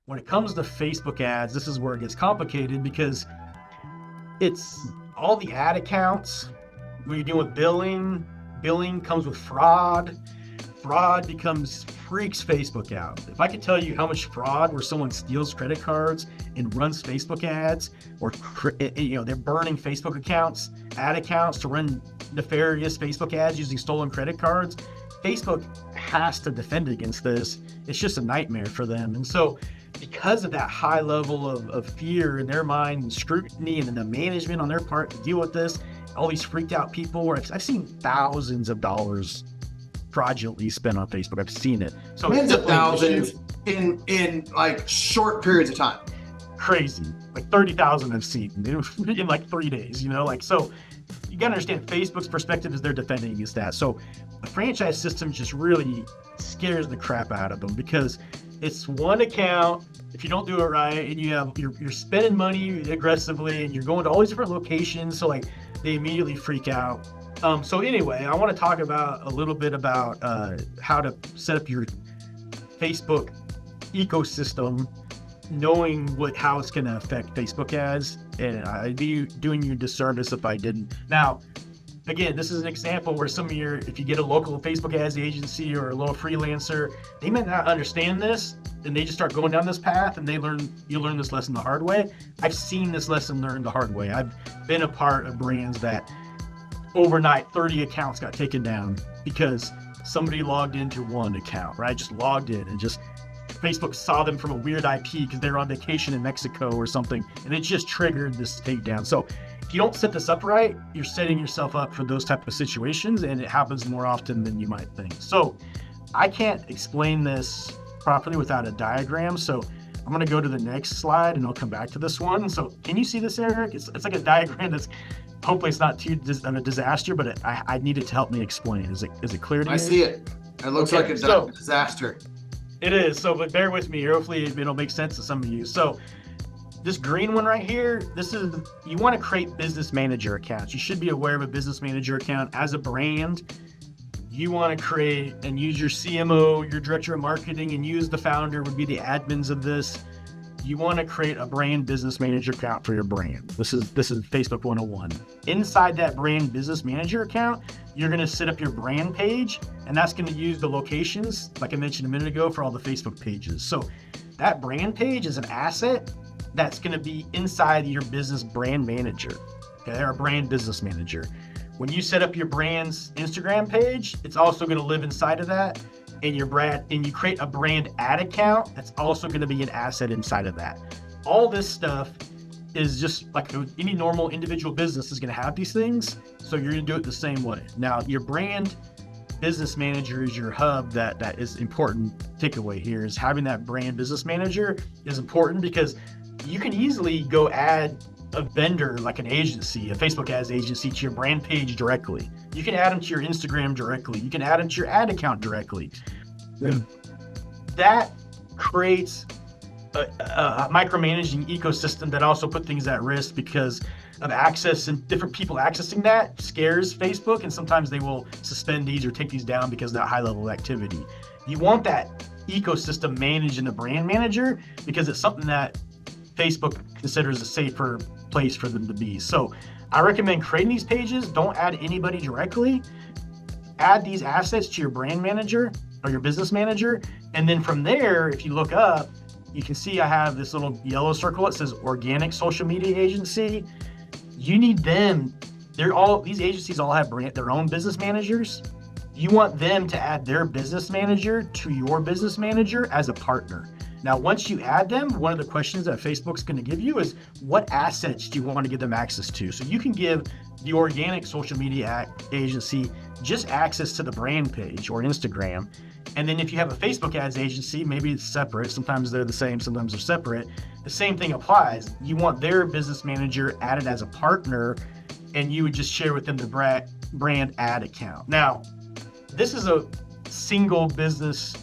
when it comes to Facebook ads, this is where it gets complicated because it's all the ad accounts. When you're dealing with billing comes with fraud. Fraud freaks Facebook out. If I could tell you how much fraud where someone steals credit cards and runs Facebook ads, or they're burning Facebook accounts, ad accounts to run nefarious Facebook ads using stolen credit cards, Facebook has to defend against this. It's just a nightmare for them. And so because of that high level of fear in their mind and scrutiny and then the management on their part to deal with this, all these freaked out people, where I've seen thousands of dollars fraudulently spent on Facebook. I've seen it. So tens of thousands in like short periods of time. Crazy. Like 30,000 I've seen in like 3 days, so you gotta understand Facebook's perspective is they're defending against that. So the franchise system just really scares the crap out of them because it's one account. If you don't do it right and you're spending money aggressively and you're going to all these different locations, so like they immediately freak out. So anyway, I want to talk about a little bit about how to set up your Facebook ecosystem, knowing how it's going to affect Facebook ads, and I'd be doing you a disservice if I didn't. Now, again, this is an example where if you get a local Facebook ads agency or a little freelancer, they might not understand this, and they just start going down this path, and you learn this lesson the hard way. I've seen this lesson learned the hard way. I've been a part of brands that overnight 30 accounts got taken down because somebody logged into one account, right? Just logged in and just Facebook saw them from a weird IP because they were on vacation in Mexico or something, and it just triggered this takedown. So if you don't set this up right, you're setting yourself up for those type of situations, and it happens more often than you might think. So I can't explain this properly without a diagram. So I'm going to go to the next slide and I'll come back to this one. So can you see this, Eric? It's like a diagram that's, hopefully it's not too a disaster, but I need it to help me explain. Is it clear to you? I see it. It looks like a disaster. It is. So, but bear with me. Hopefully it'll make sense to some of you. So this green one right here, you want to create business manager accounts. You should be aware of a business manager account as a brand. You want to create and use your CMO, your director of marketing, and use the founder would be the admins of this. You want to create a brand business manager account for your brand. This is Facebook 101. Inside that brand business manager account, you're going to set up your brand page, and that's going to use the locations, like I mentioned a minute ago, for all the Facebook pages. So that brand page is an asset that's going to be inside your business brand manager, okay, or brand business manager. When you set up your brand's Instagram page, it's also going to live inside of that. And you create a brand ad account, that's also going to be an asset inside of that. All this stuff is just like any normal individual business is going to have these things. So you're going to do it the same way. Now, your brand business manager is your hub. That is important. Takeaway here is having that brand business manager is important because you can easily go add a vendor like an agency, a Facebook ads agency, to your brand page directly. You can add them to your Instagram directly. You can add them to your ad account directly. Yeah. That creates a micromanaging ecosystem that also put things at risk because of access, and different people accessing that scares Facebook, and sometimes they will suspend these or take these down because of that high level of activity. You want that ecosystem managed in the brand manager because it's something that Facebook considers a safer place for them to be. So I recommend creating these pages. Don't add anybody directly. Add these assets to your brand manager or your business manager. And then from there, if you look up, you can see I have this little yellow circle. It says organic social media agency. You need them. These agencies all have their own business managers. You want them to add their business manager to your business manager as a partner. Now, once you add them, one of the questions that Facebook's going to give you is what assets do you want to give them access to? So you can give the organic social media agency just access to the brand page or Instagram. And then if you have a Facebook ads agency, maybe it's separate. Sometimes they're the same, sometimes they're separate. The same thing applies. You want their business manager added as a partner, and you would just share with them the brand ad account. Now, this is a single business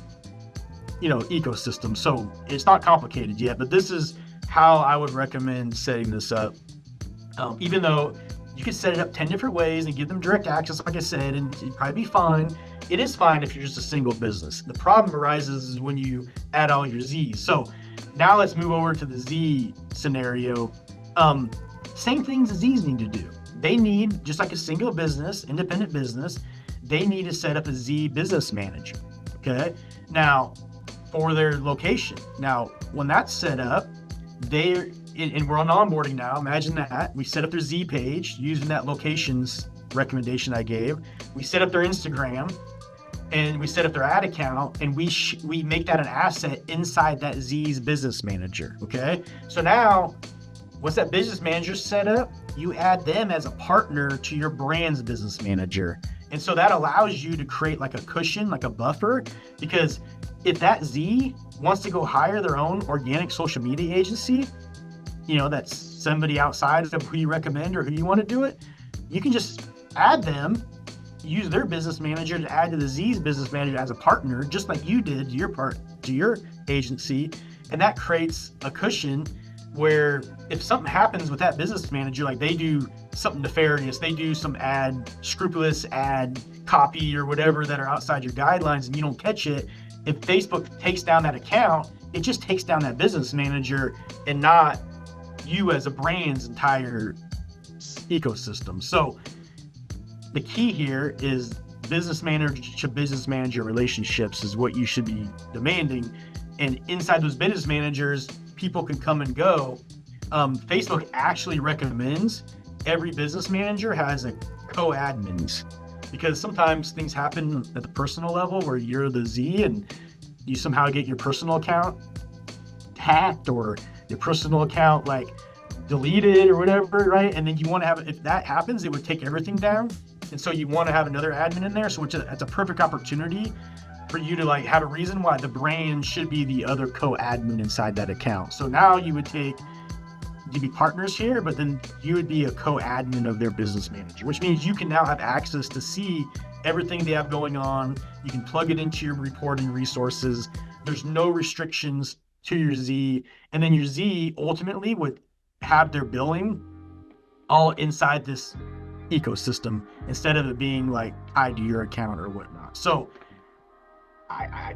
ecosystem. So it's not complicated yet, but this is how I would recommend setting this up. Even though you could set it up 10 different ways and give them direct access, like I said, and it'd probably be fine. it is fine if you're just a single business. The problem arises when you add all your Z's. So now let's move over to the Z scenario. Same things the Z's need to do. They need, just like a single business, independent business, they need to set up a Z business manager. Okay. Now, for their location. Now, when that's set up, and we're on onboarding now. Imagine that we set up their Z page using that locations recommendation I gave. We set up their Instagram, and we set up their ad account, and we make that an asset inside that Z's business manager. Okay. So now, once that business manager set up, you add them as a partner to your brand's business manager. And so that allows you to create like a cushion, like a buffer, because if that Z wants to go hire their own organic social media agency, that's somebody outside of who you recommend or who you want to do it, you can just add them, use their business manager to add to the Z's business manager as a partner, just like you did to your agency. And that creates a cushion where if something happens with that business manager, like they do something nefarious, they do some scrupulous ad copy or whatever that are outside your guidelines and you don't catch it, if Facebook takes down that account, it just takes down that business manager and not you as a brand's entire ecosystem. So the key here is business manager to business manager relationships is what you should be demanding. And inside those business managers, people can come and go. Facebook actually recommends every business manager has a co-admins, because sometimes things happen at the personal level where you're the Z and you somehow get your personal account hacked or your personal account like deleted or whatever, right? And then you want to have, if that happens, it would take everything down. And so you want to have another admin in there. So it's a perfect opportunity for you to like have a reason why the brand should be the other co-admin inside that account. So now you'd be partners here, but then you would be a co-admin of their business manager, which means you can now have access to see everything they have going on. You can plug it into your reporting resources. There's no restrictions to your Z. And then your Z ultimately would have their billing all inside this ecosystem instead of it being like tied to your account or whatnot. So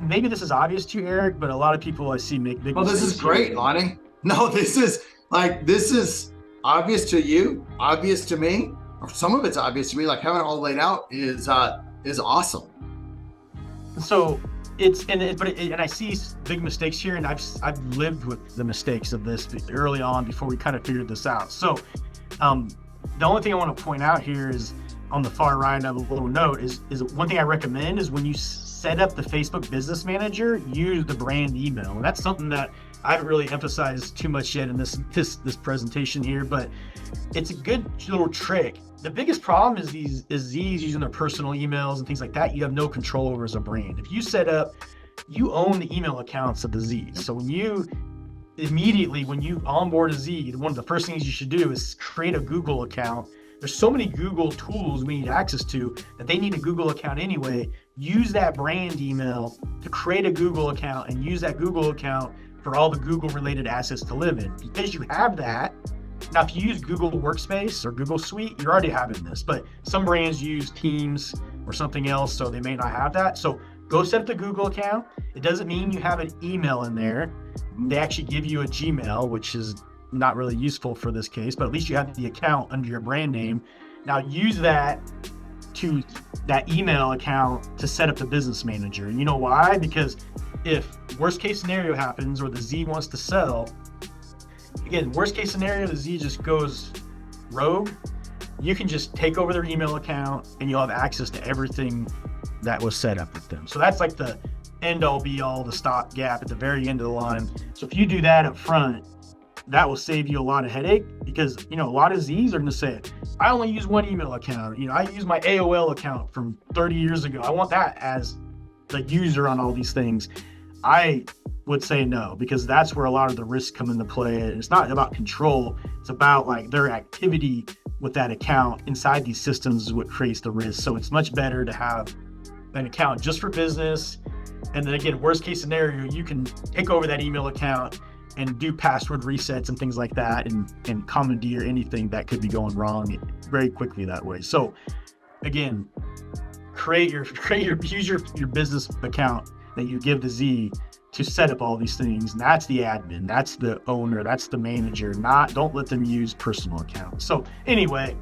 maybe this is obvious to you, Eric, but a lot of people I see make big mistakes. This is great, Lonnie. No, this is obvious to you, obvious to me, or some of it's obvious to me. Like having it all laid out is awesome. So I see big mistakes here, and I've lived with the mistakes of this early on before we kind of figured this out. So the only thing I want to point out here is on the far right of a little note is one thing I recommend is when you set up the Facebook Business Manager, use the brand email. And that's something that I haven't really emphasized too much yet in this presentation here, but it's a good little trick. The biggest problem is Z's using their personal emails and things like that. You have no control over as a brand. If you set up, you own the email accounts of the Z's. So when you onboard a Z, one of the first things you should do is create a Google account. There's so many Google tools we need access to that they need a Google account anyway. Use that brand email to create a Google account and use that Google account for all the Google related assets to live in. Because you have that, now if you use Google Workspace or Google Suite, you're already having this, but some brands use Teams or something else, so they may not have that. So go set up the Google account. It doesn't mean you have an email in there. They actually give you a Gmail, which is not really useful for this case, but at least you have the account under your brand name. Now use that email account to set up the business manager. And you know why? Because if worst case scenario happens or the Z wants to sell, again, worst case scenario, the Z just goes rogue, you can just take over their email account and you'll have access to everything that was set up with them. So that's like the end all be all, the stop gap at the very end of the line. So if you do that up front, that will save you a lot of headache, because a lot of Z's are going to say, I only use one email account. I use my AOL account from 30 years ago. I want that as the user on all these things. I would say no, because that's where a lot of the risks come into play. It's not about control. It's about like their activity with that account inside these systems is what creates the risk. So it's much better to have an account just for business. And then again, worst case scenario, you can take over that email account and do password resets and things like that, and commandeer anything that could be going wrong very quickly that way. So again, use your business account that you give to Z to set up all these things. And that's the admin, that's the owner, that's the manager. Don't let them use personal accounts. So anyway,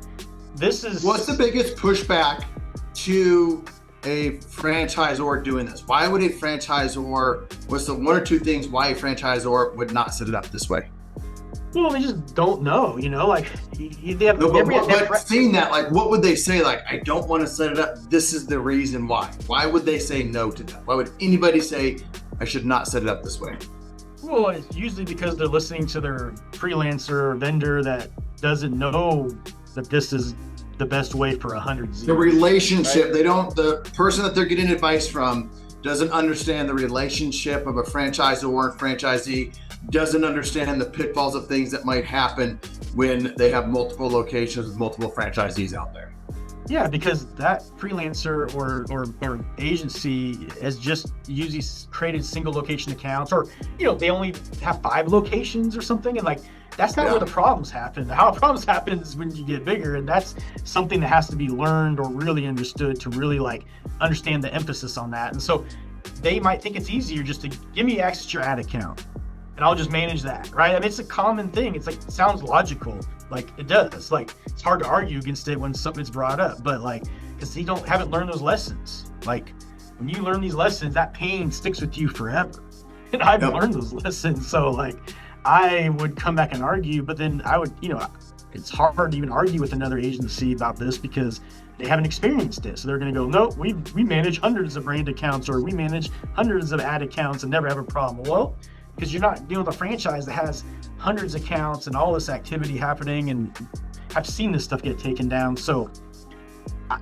what's the biggest pushback to a franchisor doing this? Why would a franchisor, what's the one or two things why a franchisor would not set it up this way? Well, they just don't know, like they have. But seeing that, like, what would they say? Like, I don't want to set it up. This is the reason why. Why would they say no to that? Why would anybody say I should not set it up this way? Well, it's usually because they're listening to their freelancer or vendor that doesn't know that this is the best way for 100 Z's. The relationship, right? The person that they're getting advice from doesn't understand the relationship of a franchisor or franchisee, doesn't understand the pitfalls of things that might happen when they have multiple locations with multiple franchisees out there. Yeah, because that freelancer or agency has just usually created single location accounts, or they only have 5 locations or something, and like that's not where the problems happen. How problems happen is when you get bigger, and that's something that has to be learned or really understood to really like understand the emphasis on that. And so they might think it's easier just to give me access to your ad account and I'll just manage that, right? I mean, it's a common thing. It's like, it sounds logical. Like it does. Like it's hard to argue against it when something's brought up, but like, because you haven't learned those lessons. Like when you learn these lessons, that pain sticks with you forever. And I've learned those lessons. So like, I would come back and argue, but then I would, it's hard to even argue with another agency about this because they haven't experienced it. So they're going to go, no, we manage hundreds of brand accounts, or we manage hundreds of ad accounts and never have a problem. Well, because you're not dealing with a franchise that has hundreds of accounts and all this activity happening, and I've seen this stuff get taken down. So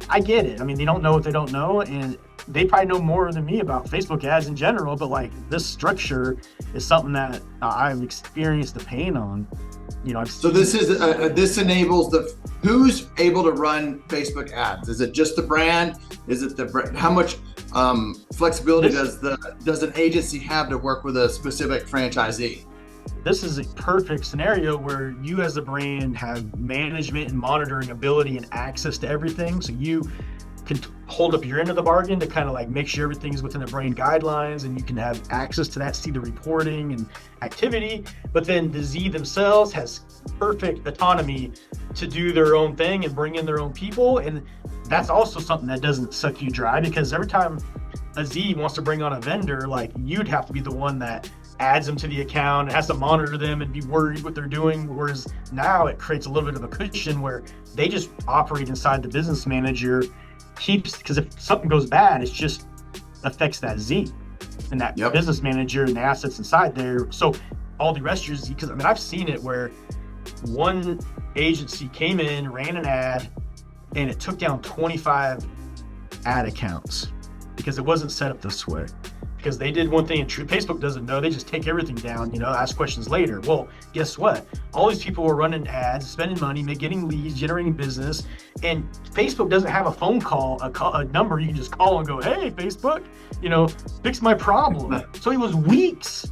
I get it. I mean, they don't know what they don't know, and they probably know more than me about Facebook ads in general, but like this structure is something that I've experienced the pain on. So this enables who's able to run Facebook ads? Is it just the brand? Is it the brand? How much flexibility does an agency have to work with a specific franchisee? This is a perfect scenario where you as a brand have management and monitoring ability and access to everything. So you can hold up your end of the bargain to kind of like make sure everything's within the brand guidelines, and you can have access to that, see the reporting and activity. But then the Z themselves has perfect autonomy to do their own thing and bring in their own people. And that's also something that doesn't suck you dry, because every time a Z wants to bring on a vendor, like you'd have to be the one that adds them to the account and has to monitor them and be worried what they're doing. Whereas now it creates a little bit of a cushion where they just operate inside the business manager, because if something goes bad, it just affects that Z and that business manager and the assets inside there. So all the rest of your Z, because I mean, I've seen it where one agency came in, ran an ad, and it took down 25 ad accounts because it wasn't set up this way. Because they did one thing and Facebook doesn't know, they just take everything down, ask questions later. Well, guess what? All these people were running ads, spending money, getting leads, generating business, and Facebook doesn't have a phone call, a number you can just call and go, hey, Facebook, fix my problem. So it was weeks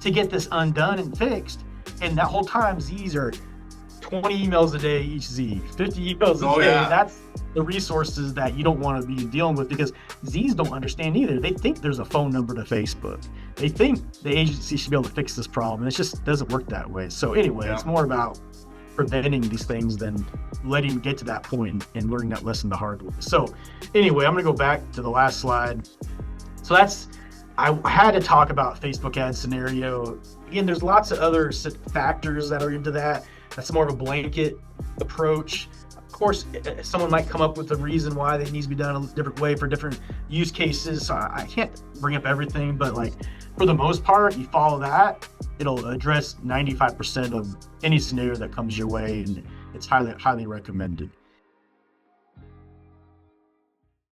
to get this undone and fixed. And that whole time, Z's are 20 emails a day each Z, 50 emails a day. Yeah. That's the resources that you don't want to be dealing with, because Z's don't understand either. They think there's a phone number to Facebook. They think the agency should be able to fix this problem. And it just doesn't work that way. So anyway, it's more about preventing these things than letting them get to that point and learning that lesson the hard way. So anyway, I'm going to go back to the last slide. So I had to talk about Facebook ad scenario. Again, there's lots of other factors that are into that. That's more of a blanket approach. Of course, someone might come up with a reason why it needs to be done a different way for different use cases. So I can't bring up everything, but like for the most part, you follow that, it'll address 95% of any scenario that comes your way, and it's highly, highly recommended.